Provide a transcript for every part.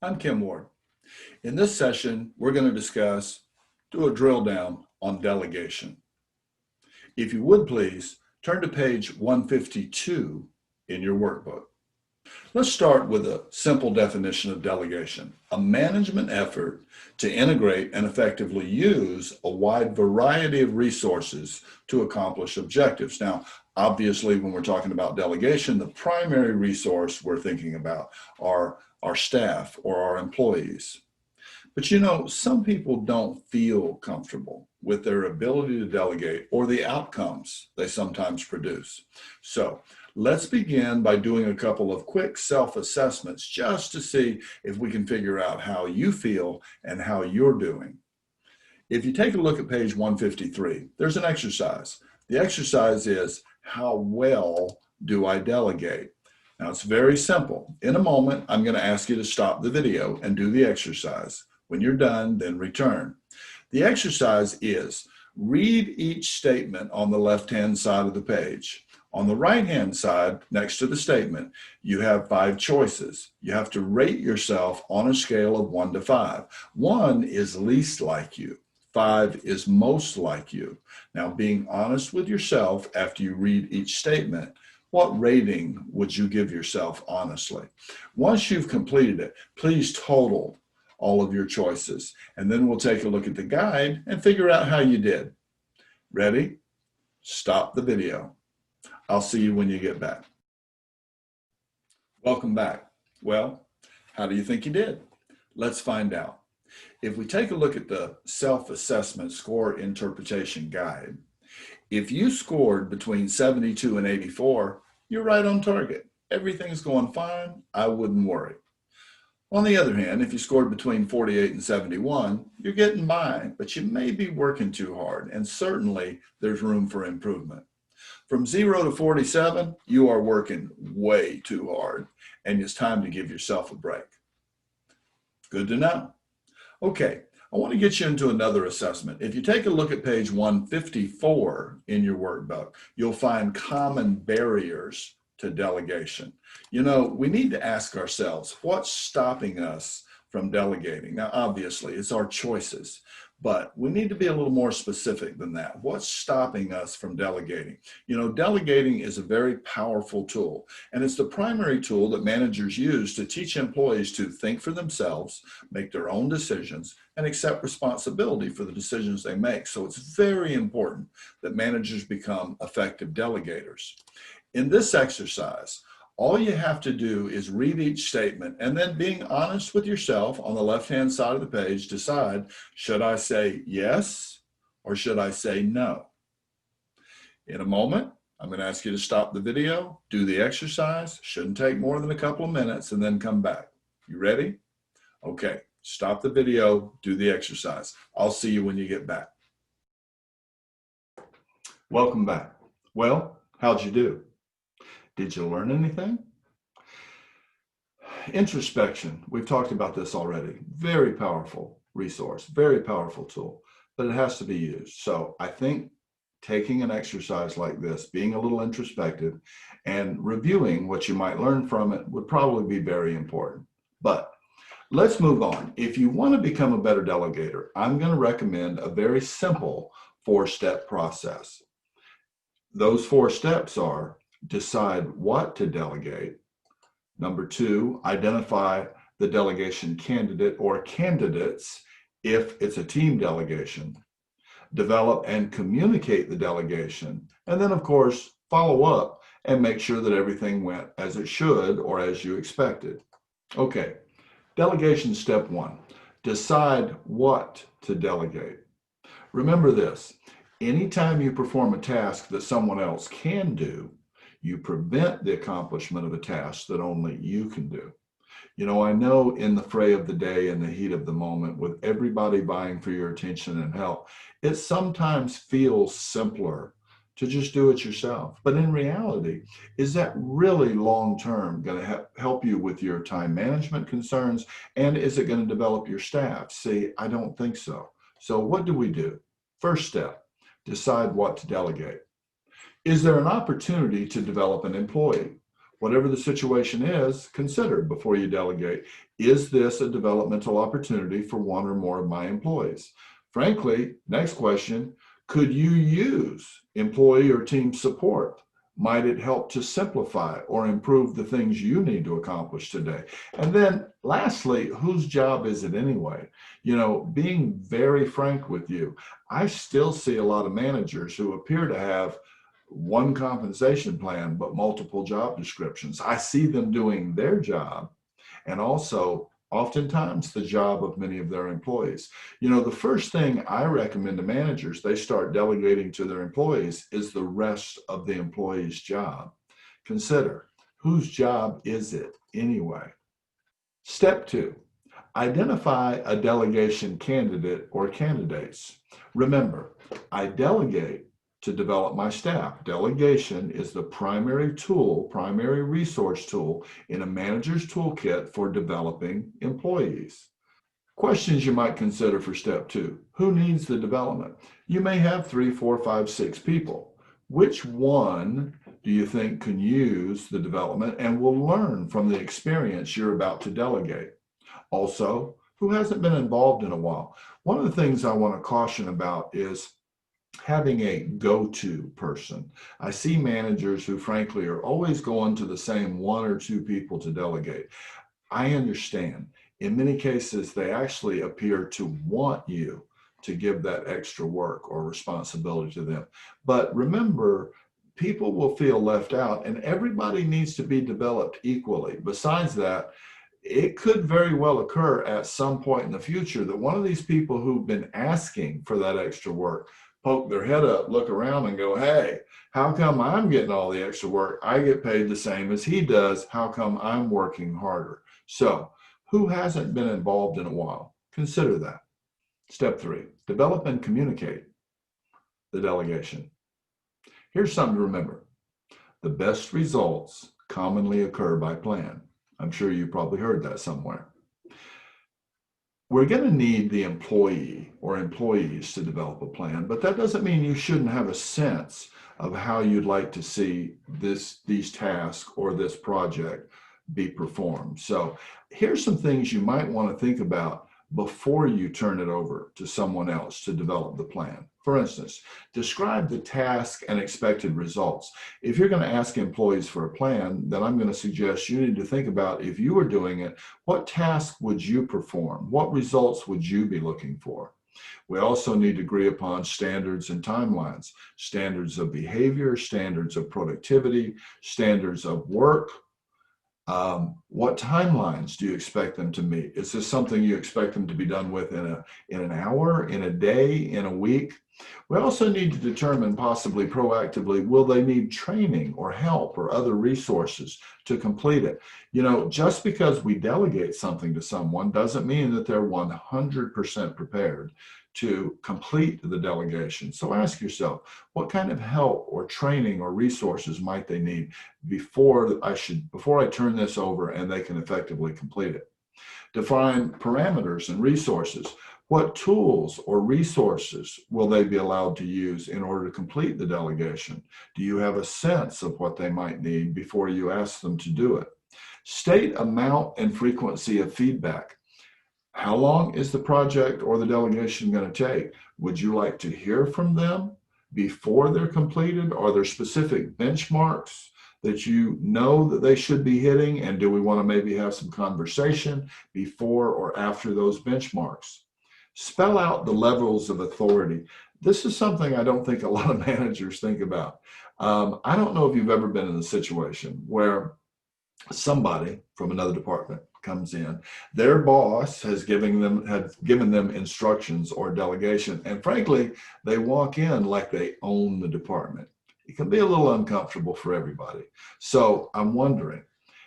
I'm Kim Ward. In this session, we're going to do a drill down on delegation. If you would please, turn to page 152 in your workbook. Let's start with a simple definition of delegation: a management effort to integrate and effectively use a wide variety of resources to accomplish objectives. Now, obviously, when we're talking about delegation, the primary resource we're thinking about are our staff or our employees. But you know, some people don't feel comfortable with their ability to delegate or the outcomes they sometimes produce. So let's begin by doing a couple of quick self-assessments just to see if we can figure out how you feel and how you're doing. If you take a look at page 153, there's an exercise. The exercise is, how well do I delegate? Now it's very simple. In a moment, I'm going to ask you to stop the video and do the exercise. When you're done, then return. The exercise is, read each statement on the left-hand side of the page. On the right-hand side, next to the statement, you have 5 choices. You have to rate yourself on a scale of 1 to 5. 1 is least like you. 5 is most like you. Now, being honest with yourself after you read each statement, what rating would you give yourself honestly? Once you've completed it, please total all of your choices, and then we'll take a look at the guide and figure out how you did. Ready? Stop the video. I'll see you when you get back. Welcome back. Well, how do you think you did? Let's find out. If we take a look at the self-assessment score interpretation guide, if you scored between 72 and 84, you're right on target. Everything's going fine. I wouldn't worry. On the other hand, if you scored between 48 and 71, you're getting by, but you may be working too hard, and certainly there's room for improvement. From 0 to 47, you are working way too hard, and it's time to give yourself a break. Good to know. Okay, I want to get you into another assessment. If you take a look at page 154 in your workbook, you'll find common barriers to delegation. You know, we need to ask ourselves, what's stopping us from delegating? Now, obviously, it's our choices, but we need to be a little more specific than that. What's stopping us from delegating? You know, delegating is a very powerful tool, and it's the primary tool that managers use to teach employees to think for themselves, make their own decisions, and accept responsibility for the decisions they make. So it's very important that managers become effective delegators. In this exercise, all you have to do is read each statement and then, being honest with yourself on the left-hand side of the page, decide, should I say yes or should I say no? In a moment, I'm going to ask you to stop the video, do the exercise. Shouldn't take more than a couple of minutes, and then come back. You ready? Okay, stop the video, do the exercise. I'll see you when you get back. Welcome back. Well, how'd you do? Did you learn anything? Introspection, we've talked about this already. Very powerful resource, very powerful tool, but it has to be used. So I think taking an exercise like this, being a little introspective and reviewing what you might learn from it would probably be very important. But let's move on. If you want to become a better delegator, I'm going to recommend a very simple 4-step process. Those 4 steps are: decide what to delegate. Number 2, identify the delegation candidate or candidates if it's a team delegation. Develop and communicate the delegation. And then, of course, follow up and make sure that everything went as it should or as you expected. Okay, delegation step 1, decide what to delegate. Remember this: anytime you perform a task that someone else can do, you prevent the accomplishment of a task that only you can do. You know, I know in the fray of the day and the heat of the moment, with everybody vying for your attention and help, it sometimes feels simpler to just do it yourself. But in reality, is that really long-term going to help you with your time management concerns? And is it going to develop your staff? See, I don't think so. So what do? First step, decide what to delegate. Is there an opportunity to develop an employee? Whatever the situation is, consider before you delegate. Is this a developmental opportunity for one or more of my employees? Frankly, next question, could you use employee or team support? Might it help to simplify or improve the things you need to accomplish today? And then lastly, whose job is it anyway? Being very frank with you, I still see a lot of managers who appear to have one compensation plan, but multiple job descriptions. I see them doing their job and also oftentimes the job of many of their employees. The first thing I recommend to managers they start delegating to their employees is the rest of the employee's job. Consider, whose job is it anyway? Step 2, identify a delegation candidate or candidates. Remember, I delegate to develop my staff. Delegation is the primary tool, primary resource tool in a manager's toolkit for developing employees. Questions you might consider for step 2. Who needs the development? You may have 3, 4, 5, 6 people. Which one do you think can use the development and will learn from the experience you're about to delegate? Also, who hasn't been involved in a while? One of the things I want to caution about is having a go-to person. I see managers who frankly are always going to the same 1 or 2 people to delegate. I understand. In many cases, they actually appear to want you to give that extra work or responsibility to them. But remember, people will feel left out and everybody needs to be developed equally. Besides that, it could very well occur at some point in the future that one of these people who've been asking for that extra work poke their head up, look around and go, hey, how come I'm getting all the extra work? I get paid the same as he does. How come I'm working harder? So who hasn't been involved in a while? Consider that. Step 3, develop and communicate the delegation. Here's something to remember. The best results commonly occur by plan. I'm sure you probably heard that somewhere. We're going to need the employee or employees to develop a plan, but that doesn't mean you shouldn't have a sense of how you'd like to see these tasks or this project be performed. So here's some things you might want to think about before you turn it over to someone else to develop the plan. For instance, describe the task and expected results. If you're going to ask employees for a plan, then I'm going to suggest you need to think about, if you were doing it, what task would you perform? What results would you be looking for? We also need to agree upon standards and timelines, standards of behavior, standards of productivity, standards of work. What timelines do you expect them to meet? Is this something you expect them to be done with in an hour, in a day, in a week? We also need to determine, possibly proactively, will they need training or help or other resources to complete it? Just because we delegate something to someone doesn't mean that they're 100% prepared to complete the delegation. So ask yourself, what kind of help or training or resources might they need before I turn this over and they can effectively complete it? Define parameters and resources. What tools or resources will they be allowed to use in order to complete the delegation? Do you have a sense of what they might need before you ask them to do it? State amount and frequency of feedback. How long is the project or the delegation going to take? Would you like to hear from them before they're completed? Are there specific benchmarks that you know that they should be hitting? And do we want to maybe have some conversation before or after those benchmarks? Spell out the levels of authority. This is something I don't think a lot of managers think about. I don't know if you've ever been in a situation where somebody from another department comes in, their boss had given them instructions or delegation, and frankly, they walk in like they own the department. It can be a little uncomfortable for everybody. So I'm wondering,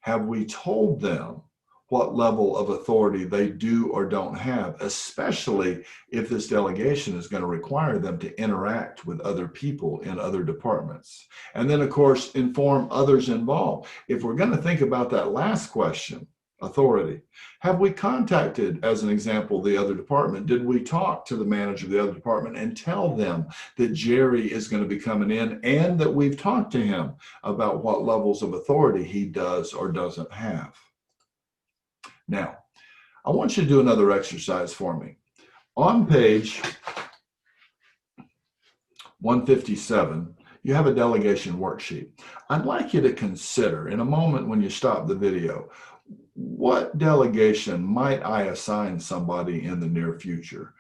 have we told them what level of authority they do or don't have, especially if this delegation is going to require them to interact with other people in other departments? And then, of course, inform others involved. If we're going to think about that last question, authority? Have we contacted, as an example, the other department? Did we talk to the manager of the other department and tell them that Jerry is going to be coming in and that we've talked to him about what levels of authority he does or doesn't have? Now, I want you to do another exercise for me. On page 157, you have a delegation worksheet. I'd like you to consider, in a moment when you stop the video, what delegation might I assign somebody in the near future?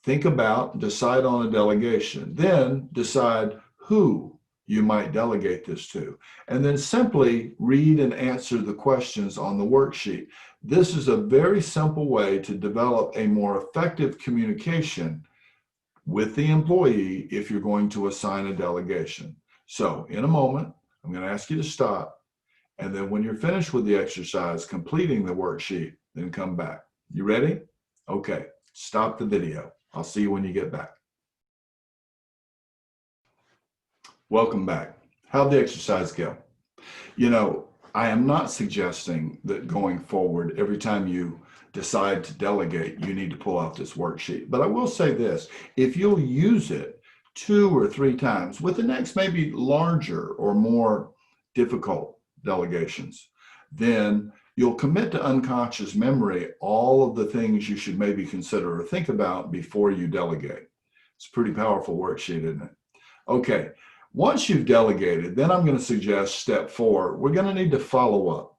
Think about, decide on a delegation, then decide who you might delegate this to, and then simply read and answer the questions on the worksheet. This is a very simple way to develop a more effective communication with the employee if you're going to assign a delegation. So in a moment, I'm going to ask you to stop. And then when you're finished with the exercise, completing the worksheet, then come back. You ready? Okay, stop the video. I'll see you when you get back. Welcome back. How'd the exercise go? You know, I am not suggesting that going forward, every time you decide to delegate, you need to pull out this worksheet. But I will say this, if you'll use it 2 or 3 times with the next maybe larger or more difficult delegations, then you'll commit to unconscious memory all of the things you should maybe consider or think about before you delegate. It's a pretty powerful worksheet, isn't it? Okay, once you've delegated, then I'm going to suggest step 4. We're going to need to follow up.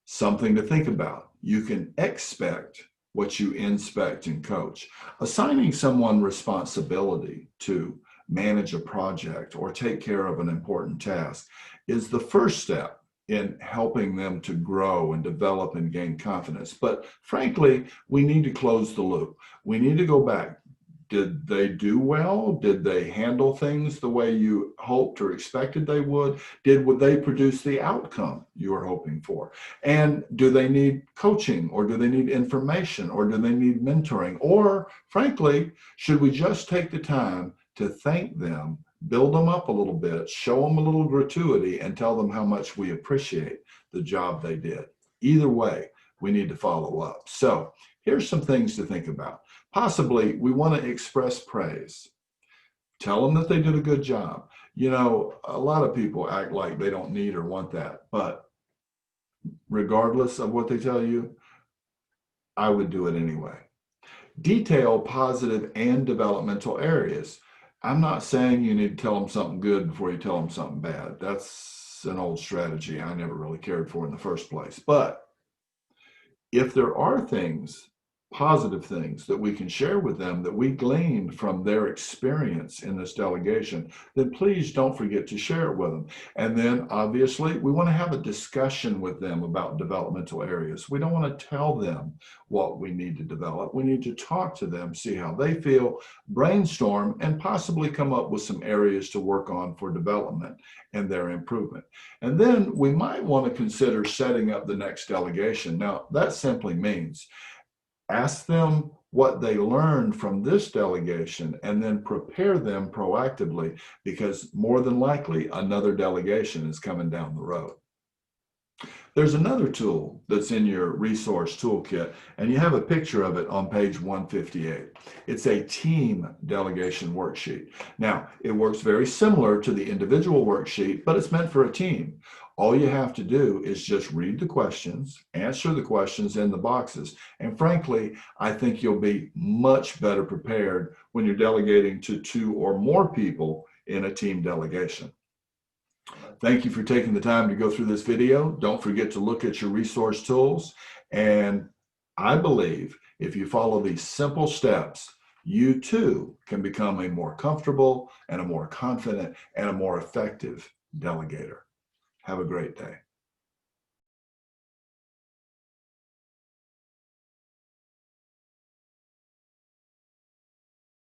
Something to think about. You can expect what you inspect and coach. Assigning someone responsibility to manage a project or take care of an important task is the first step in helping them to grow and develop and gain confidence. But frankly, we need to close the loop. We need to go back. Did they do well? Did they handle things the way you hoped or expected they would? Would they produce the outcome you were hoping for? And do they need coaching, or do they need information, or do they need mentoring? Or frankly, should we just take the time to thank them, build them up a little bit, show them a little gratuity, and tell them how much we appreciate the job they did? Either way, we need to follow up. So here's some things to think about. Possibly, we want to express praise. Tell them that they did a good job. You know, a lot of people act like they don't need or want that, but regardless of what they tell you, I would do it anyway. Detail positive and developmental areas. I'm not saying you need to tell them something good before you tell them something bad. That's an old strategy I never really cared for in the first place. But if there are things, positive things that we can share with them that we gleaned from their experience in this delegation, then please don't forget to share it with them. And then obviously we want to have a discussion with them about developmental areas. We don't want to tell them what we need to develop. We need to talk to them, see how they feel, brainstorm, and possibly come up with some areas to work on for development and their improvement. And then we might want to consider setting up the next delegation. Now, that simply means ask them what they learned from this delegation and then prepare them proactively, because more than likely another delegation is coming down the road. There's another tool that's in your resource toolkit, and you have a picture of it on page 158. It's a team delegation worksheet. Now, it works very similar to the individual worksheet, but it's meant for a team. All you have to do is just read the questions, answer the questions in the boxes, and frankly, I think you'll be much better prepared when you're delegating to 2 or more people in a team delegation. Thank you for taking the time to go through this video. Don't forget to look at your resource tools. And I believe if you follow these simple steps, you too can become a more comfortable and a more confident and a more effective delegator. Have a great day.